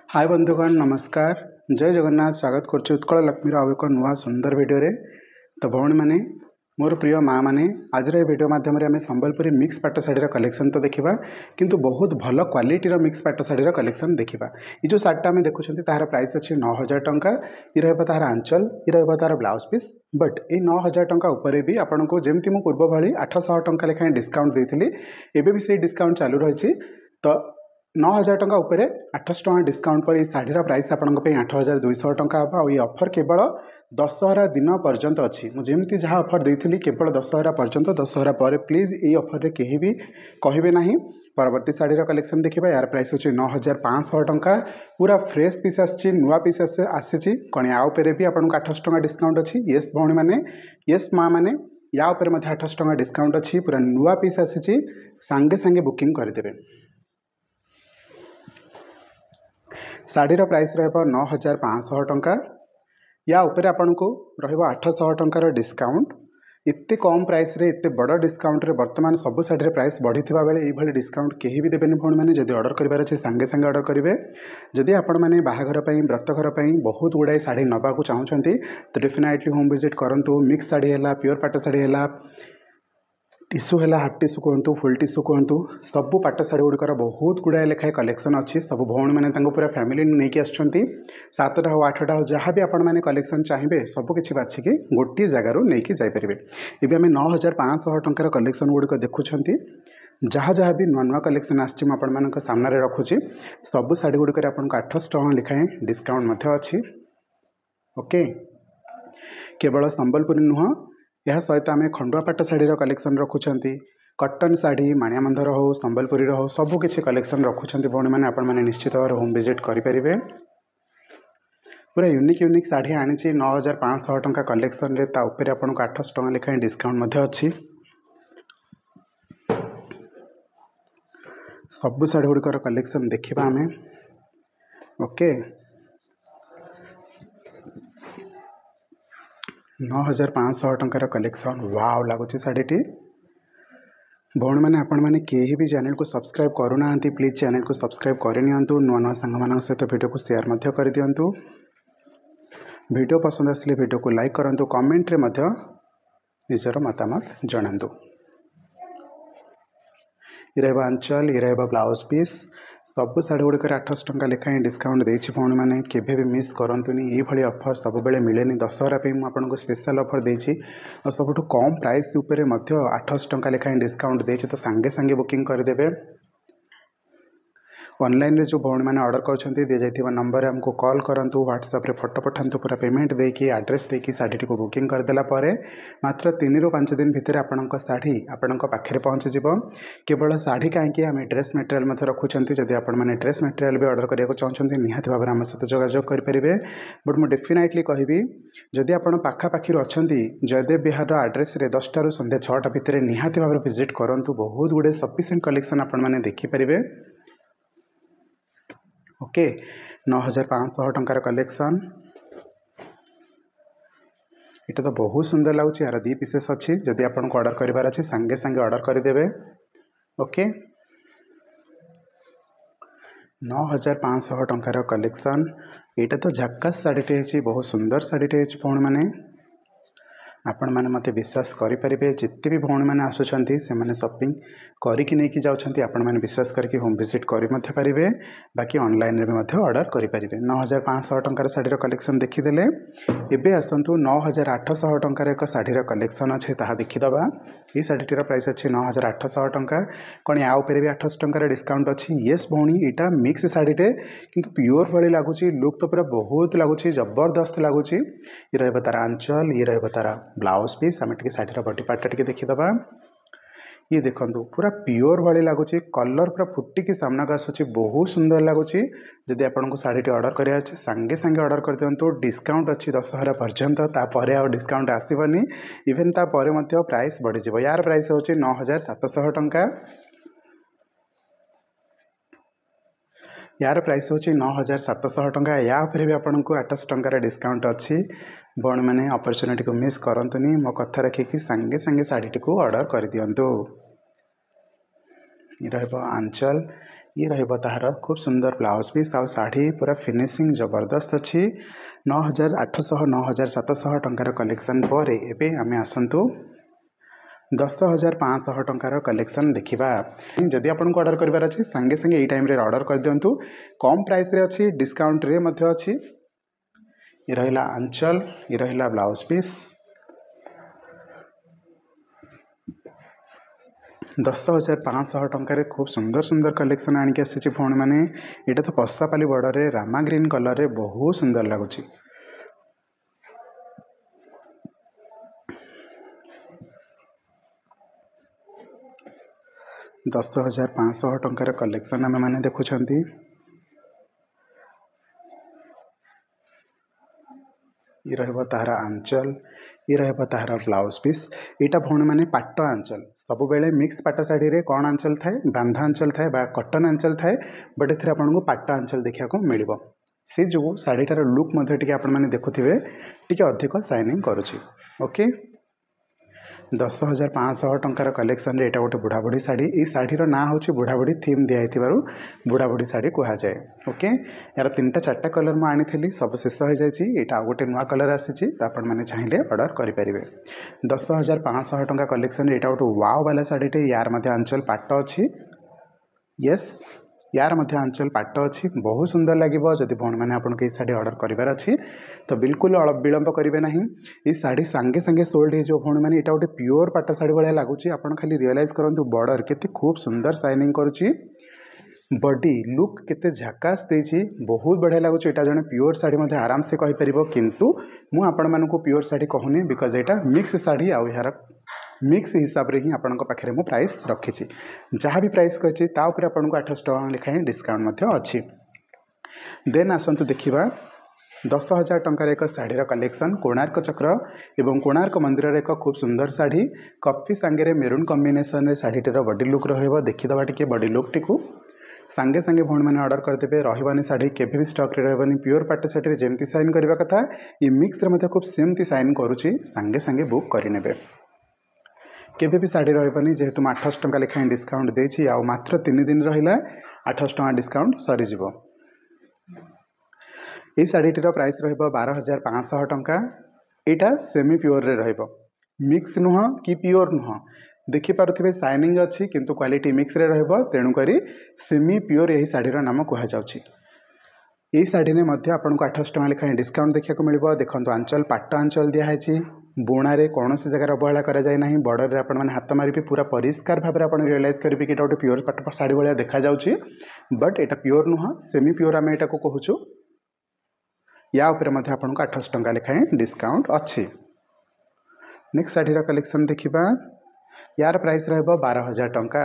हाय बंधुगण नमस्कार जय जगन्नाथ स्वागत करुच्ची उत्कल लक्ष्मी आउ एक नुआ सुंदर भिडियो रे। तो भौणी मैंने मोर प्रिय माँ मैंने आज भिडियो माध्यम आम संबलपुरी मिक्स पाट शाढ़ीर कलेक्शन तो देखा किंतु बहुत भल क्वालिटीर मिक्स पाट शाढ़ीर कलेक्शन देखा। ये जो शाढ़ीटा आम देखुं तार प्राइस अच्छे 9000 टंका। ये रहा तार आंचल ये रहा तार ब्लाउज पीस। बट ये 9000 टंका उपरे भी आपन को जमती मु पूर्व भाई 800 टंका लेखाएं डिस्काउंट देती एबे भी से डिस्काउंट चालू रही। तो 9000 टंका उपरे 800 टंका डिस्काउंट पर शाढ़ीर प्राइस आपंप 8200 टंका हम। ये ऑफर केवल दशहरा दिन पर्यंत अच्छी मुझे जहाँ ऑफर देती केवल दशहरा पर्यंत। दशहरा पर प्लीज ये ऑफर रे कहीं भी कहे ना। परवर्ती शाढ़ीर कलेक्शन देखा। यार प्राइस अच्छे 9500 टंका। पूरा फ्रेश पीस आसी नुआ पीस आसी कणिया उपरे भी आपको 800 टंका डिस्काउंट अच्छी। येस भौणी मैंने येस माँ मैंने या उपर 800 टंका डिस्काउंट अच्छी। पूरा नुआ पीस आसी सांगे सांगे बुकिंग करदे। शाढ़ीर प्राइस रहा 9500 टंका। या उपर आपन को रहा 800 टंकार डिस्काउंट। इतने कम प्राइस रे इतने बड़ डिस्काउंट रे वर्तमान सब शाढ़ी प्राइस बढ़ी बेले ये डिस्काउंट कहीं भी देवेनि भौणी मैंने। जब ऑर्डर करार अच्छे सांगे सांगे ऑर्डर करेंगे। जदि आपण मैंने बाहाघर व्रतघर बहुत गुड़ाए शाढ़ी नवा चाहते तो डेफिनेटली होम विजिट करूँ। मिक्स शाढ़ी है प्योर पाट शाढ़ी है टिश्यू है हाफ टिश्यू कहतु फुल टिश्यू कहतु सबू पाट शाढ़ी गुड़िकर बहुत गुड़ाए लेखाएं कलेक्शन अच्छी। सब भौणी मैंने पूरा फैमिली नहीं आसुँच 7टा हो 8टा हो जहाँ भी आपण मैंने कलेक्शन चाहिए सबकि बाछिकी गोटे जगार नहीं जापरेंगे। ये आम 9500 टंकार कलेक्शन गुड़िक देखुं। जहाँ जहाँ भी नुआ नुआ कलेक्शन आसान सामने रखुची सबू शाढ़ी गुड़िक आपको 800 टंका लिखाएं डिस्काउंट अच्छी। ओके केवल संबलपुरी नुह यह सहित आम खंडुआ पाट शाढ़ीर कलेक्शन रखुंट। कटन शाढ़ी माणियामंधर हो संबलपुरी हो सबकि कलेक्शन रखुंट भौणी मैंने आपण मैंने निश्चित भाव होम विजिट करेंगे। पूरा यूनिक यूनिक शाढ़ी आनी 9500 टंका कलेक्शन रे ता उपरे आपको 800 टंका लिखाएं डिस्काउंट अच्छी। सबू शाढ़ी गुड़िकर कलेक्शन देखा आम। ओके 9500 टंकार कलेक्शन वाव लगुच शाढ़ीटी। भौणी मैंने आपण मैंने कहीं भी चैनल को सब्सक्राइब करूना प्लीज चैनल को सब्सक्राइब करनी नुआ नुआ सांग सहित वीडियो को शेयर कर दिंतु। वीडियो पसंद आसले वीडियो को लाइक करूँ कमेंट रे निजर मतामत जनातु। ये रहा आंचल ये रहा ब्लाउज पीस सबू शाढ़ी गुड़िक 800 टंका लिखाएं डिस्काउंट देछि भौणी मैंने केबे भी मिस करंतुनी। ये भली ऑफर सब बेले मिलेनी दशहरा पे आपको स्पेशल ऑफर देछि और सबुठ कम प्राइस उपरे 800 टंका लिखाएं डिस्काउंट देछि। तो सांगे सांगे बुकिंग करदेवे। ऑनलाइन रे जो भौणी मैंने ऑर्डर करछन्ती दे जाइथिबा नंबर रे हमको कॉल करंतु व्हाट्सएप रे फोटो पठांतु पूरा पेमेंट देकी एड्रेस देकी शाढ़ी को बुकिंग करदेला परे मात्र 3 ରୁ 5 दिन भितर आपणक शाढ़ी आपणक पाखरे पहुँची जिवो। केवल शाढ़ी कहीं आम ड्रेस मटेरियल रखुंट जदि आपण मैंने ड्रेस मटेरियल भी ऑर्डर करने चाहते निहाती भाव में आम सहित जोगाजोग करेंगे। बट मुझे डेफिनेटली कहबी जदि आप पाखापाखि अच्छा जयदेव विहार एड्रेस रे 10टा ରୁ संध्या 6टा भितर निहाती भाव विजिट करूँ। बहुत गुड़े सफिशिएंट कलेक्शन आपण मैंने देखिपारे। ओके 9500 टंकार कलेक्शन ये तो बहुत सुंदर लगुच। यार 2 पीसेस अच्छी जदि आपको ऑर्डर करार अच्छे सांगे सांगे ऑर्डर करदेवे। ओके 9500 टंकार कलेक्शन यहाँ तो झक्कास शाढ़ीटे बहुत सुंदर शाढ़ीटे भौणी मैंने आपण मैंने मत विश्वास करेंगे। जिते भी भौणी मैंने आसुँच से शॉपिंग करके नहीं जाऊँच आपण मैंने विश्वास करके होम विजिट करेंगे। बाकी ऑनलाइन रे भी ऑर्डर करेंगे। 9500 टंकार शाढ़ीर कलेक्शन देखीदे। एबे आसतु 9800 टंकार एक शाढ़ीर कलेक्शन अच्छे ता देखीदबा। ये शाढ़ीटीर प्राइस अच्छे 9800 टंका। कौन या उपर भी 800 टंकार डिस्काउंट अच्छी। येस भौणी यहाँ मिक्स शाढ़ीटे किंतु प्योर भली लगुच। लुक तो पूरा बहुत लगुच जबरदस्त लगुच। ये रहा तार आंचल ये रहा तार ब्लाउज पीस आम टे शाढ़ीर बॉडी पार्टा टे देखीदबा। ये देखो पूरा प्योर भली लगुच कलर पूरा फुटिकी सामना आसूँ बहुत सुंदर लगुच। जदि आपको शाढ़ी ऑर्डर कराया सांगे सांगे ऑर्डर कर दिंतु। डिस्काउंट अच्छी दशहरा पर्यंत तापर आ डिस्काउंट आसबनी इवेन तापर प्राइस बढ़ीज। यार प्राइस हूँ 9700 टंका। यार प्राइस हूँ 9700 टंका। या उपरे भी आपको 800 टंकार डिस्काउंट अच्छी। भौणी मैंने अपरच्युनिटी को मिस करंतुनी मो कथा रखिकी सांगे सांगे शाढ़ी को ऑर्डर कर दिंतु। ये रहा आंचल ये रहिबो ताହାର खूब सुंदर ब्लाउज पीस आउ शाढ़ी पूरा फिनिशिंग जबरदस्त अच्छी 9800 9700 टंकार कलेक्शन पर एबे आमे आसंतु 10,500 टंकार कलेक्शन देखिबा। जदि आपनको ऑर्डर करिवार अछि संगे संगे एई टाइम रे ऑर्डर कर दियंतु कम प्राइस रे अछि डिस्काउंट रे मध्ये अछि। ये रहिला आंचल ये रहिला ब्लाउज पीस 10,500 टंकार खूब सुंदर सुंदर कलेक्शन आनिक आसी फोन मैंने यहाँ तो पशापाली बॉर्डर रे रामा ग्रीन कलर रे बहुत सुंदर लगुच। 10,500 टंकार कलेक्शन आम मैंने देखुंत। ये रहिबो ताहार आंचल ये रहिबो ताहार ब्लाउज पीस यहाँ भौणी मैंने पाट आंचल सब बेले मिक्स पाट शाढ़ी रे कौन आंचल थाए बांधा आंचल थाए बा कटन आंचल थाए बट एथरे आपनको पाट आंचल देखा मिलिबो से जो शाढ़ीटार लुक मध्य टिके आपण माने देखुथिबे टिके अधिक शाइनिंग करुछि। ओके 10,500 टंकार कलेक्शन रे एटा गोटे बुढ़ाबुढ़ी शाढ़ी ये शाढ़ीर ना हूँ बुढ़ाबुढ़ी थीम दिखाई बुढ़ाबुढ़ी शाढ़ी कह जाए। ओके यार 3टा 4टा कलर मुझे आनी सब शेष हो जाए यहाँ गोटे नुआ कलर आसी आपने चाहिए ऑर्डर करेंगे। 10,500 टंका कलेक्शन यहाँ गोटे वाओ वाला शाढ़ीटे यार मध्य आंचल पाट अच्छी यस यार मध्य आंचल पाट अच्छी बहुत सुंदर लगे जदि भौणी मैंने आपको ये शाढ़ी ऑर्डर करार अच्छी तो बिल्कुल विलंब करेंगे ना। ये शाढ़ी सांगे सांगे सोल्ड हो भौणी मैंने यहाँ गोटे प्योर पाट शाढ़ी भाया लगुच आप खाली रियलाइज करूँ बॉर्डर केते खूब सुंदर शाइनिंग करुच्ची बॉडी लुक केते झकास देछि बहुत बढ़िया लगुच। यहाँ जड़े प्योर शाढ़ी मध्य आराम से कहीपर किंतु मु आपण मानू प्योर शाढ़ी कहूनी बिकज यहाँ मिक्स शाढ़ी आउ यार मिक्स हिसाब से ही आपण पाखे मु प्राइस रखी जहाँ भी प्राइस कही तापर आपको 800 टका लिखाएं डिस्काउंट अच्छी। देन आसतु देखा 10,000 टंकार एक शाढ़ीर कलेक्शन कोणार्क चक्र एवं कोणार्क मंदिर एक खूब सुंदर शाढ़ी कॉफी सांगे मेरून कॉम्बिनेशन शाढ़ीटर बॉडी लुक रही देखीदे टी बॉडी लुक टी सांगे सांगे भौणी मैंने ऑर्डर करदे रही शाढ़ी केभी भी स्टक रे रही प्योर पाट शाढ़ी जमती साइन करने कथा ये मिक्स रे खूब सेमती साइन करुच्ची सांगे सांगे बुक करेंगे केभी भी शाढ़ी रही जेहेतु 800 टका लिखाएं डिस्काउंट देछि आ मात्र 3 दिन रहा 800 टका डिस्काउंट सरीज। ये शाढ़ीटर प्राइस रहिबो 12,500 टंका यहाँ सेमी प्योर रे रहिबो मिक्स नुह कि प्योर नुह देखिपे शाइनिंग अच्छी किंतु क्वालिटी मिक्स रे रहिबो तेणुक सेमी प्योर यही शाढ़ीर नाम कहुच्छी। ये शाढ़ी ने आपको 800 टका लिखाएं डिस्काउंट देखा मिले देखो आंचल पाट आंचल दिखाई बुणारे कौन से जगह अवहेला कर जाए ना बॉर्डर रे आपने हाथ मारे पूरा परिष्कार भाव में रियलाइज करेंगे कि गोटे प्योर पाट शाढ़ी भाया देखा जाउछि बट यहाँ प्योर नुह सेमी प्योर आम यहाँ को कहूँ या उपरे मध्य आपको 800 टका लिखाएं डिस्काउंट अच्छी। नेक्स्ट शाढ़ीर कलेक्शन देखा यार प्राइस रहिबो 12,000 टंका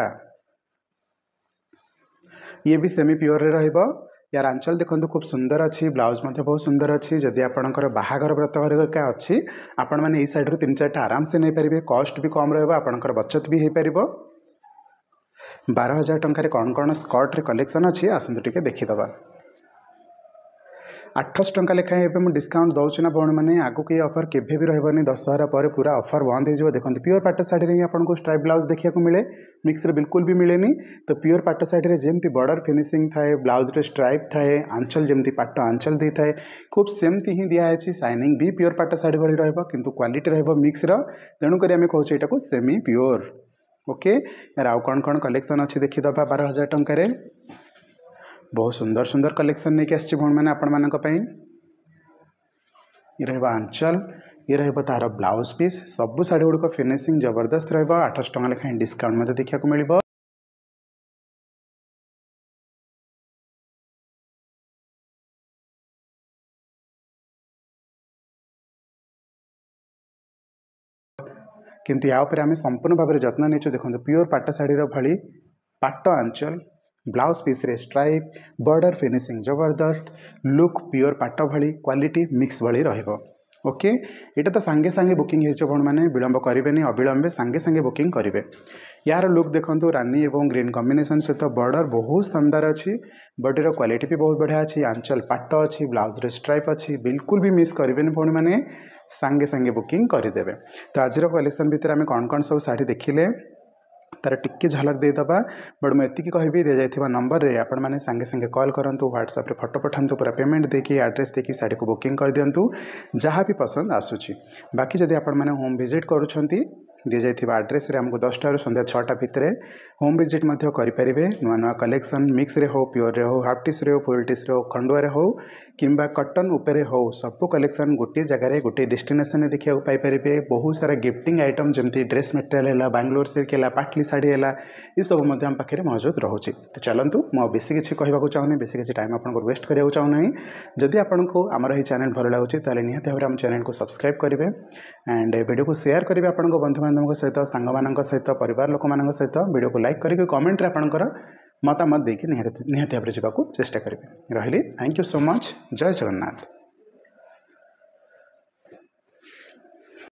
ये भी सेमी प्योर रे रहिबो यार आंचल देखो खूब सुंदर अच्छी ब्लाउज बहुत सुंदर अच्छी जदि आपंकर बाहागर व्रत अच्छी आपण मैंने ये साइड 3-4टा आराम से नहीं पारे कॉस्ट भी कम रहा बचत भी हो पार। 12,000 टंकार कौन कौन स्कर्ट रे कलेक्शन अच्छी आसतु टिके देखीदबा। 800 टका लिखाएं एवं डिस्काउंट दौर ना भौणी मैंने आगक ये ऑफर केभी भी रही दशहरा पर पूरा ऑफर बंद हो देखो प्योर पाट शाढ़ी ही आपको स्ट्राइप ब्लाउज देखा मिले मिक्स रे बिल्कुल भी मिलेनी तो प्योर पाट शाढ़ी जमती बॉर्डर फिनिशिंग थाए ब्लाउज रे स्ट्राइप थाए आंचल जमती पाट आंचल दी थाए खूब सेमती ही दिखाई शाइनिंग भी प्योर पाट शाढ़ी भाई रु क्वालिटी रमिक्स तेणुक आम कहूँ यहाँ सेमी प्योर। ओके यार आउ कौन कौन कलेक्शन अच्छी देखीदबा 12,000 टंकार बहुत सुंदर सुंदर कलेक्शन नहीं आसी भौणी मैंने आपण मानक पई ये रहिबा आंचल ये रहिबा तार ब्लाउज पीस सबू शाढ़ी गुड़िक फिनिशिंग जबरदस्त रहिबा 800 टका लिखाएं डिस्काउंट मते देखा मिलिबो। किंतु या उपरे आमे संपूर्ण भाव में जत्न नहीं देखो प्योर पाट शाढ़ीर भली पाट आंचल ब्लाउज पीस रे स्ट्राइप बॉर्डर फिनिशिंग जबरदस्त लुक प्योर पाट भली क्वालिटी मिक्स भली रहिबो। ओके यहाँ तो सांगे सांगे बुकिंग हो मैंने विलंब करेंगे अविलंबे सांगे सांगे बुकिंग करेंगे। यार लुक देखो रानी और ग्रीन कॉम्बिनेशन सहित बॉर्डर बहुत शानदार अच्छी बॉडीर क्वालिटी भी बहुत बढ़िया अच्छी आंचल पाट अच्छी ब्लाउज रे स्ट्राइप अच्छी बिल्कुल भी मिस करेंगे भौणी मैंने सांगे सांगे बुकिंग करदे। तो आज कलेक्शन भितर आम कौन कौन सब शाढ़ी देखिले तार टिके झलक देदबा बट मुझे कहबी दि जाइए नंबर रे आपण मैंने सांगे सांगे कॉल करूँ व्हाट्सएप रे फोटो पठातु पूरा पेमेंट देकी एड्रेस देकी साड़ी को बुकिंग कर दिंतु जहाँ भी पसंद आसूची। बाकी जदि आपण मैंने होम विजिट करुँच दि जाइए एड्रेस रे हमको 10 टा संध्या 6टा भितर होम विजिट करेंगे नुआ नुआ कलेक्शन मिक्स रे हो प्योर रे हो हाफ टीस रे हो फुल टीस रे हो खंडुआ रे हो किंबा कटन उपरे हो सबू कलेक्शन गोटे जगह गोटे डेस्टिनेशन देखा पाइपर बहुत सारा गिफ्टिंग आइटम जमी ड्रेस मटेरियल है बांग्लोर सिल्क है पाटली साड़ी है ये सब आम पाखे मौजूद रोचे। तो चलतु मुझे बेसी किसी कहूँ चाहूनी बेसी किसी टाइम आपको वेस्ट कराया चाहूना जदि आपको आमर ये चैनल भल लगे तो निहत भाव आम चैनल को सब्सक्राइब करेंगे एंड वीडियो को शेयर करेंगे आपंक बंधु बांधव सहित सांग सहित परिवार लोक सहित वीडियो को लाइक करके कमेंट रे आपंकर मतामत देकी निहत भाव जावाक चेष्टा करेंगे। रही थैंक यू सो मच। जय जगन्नाथ।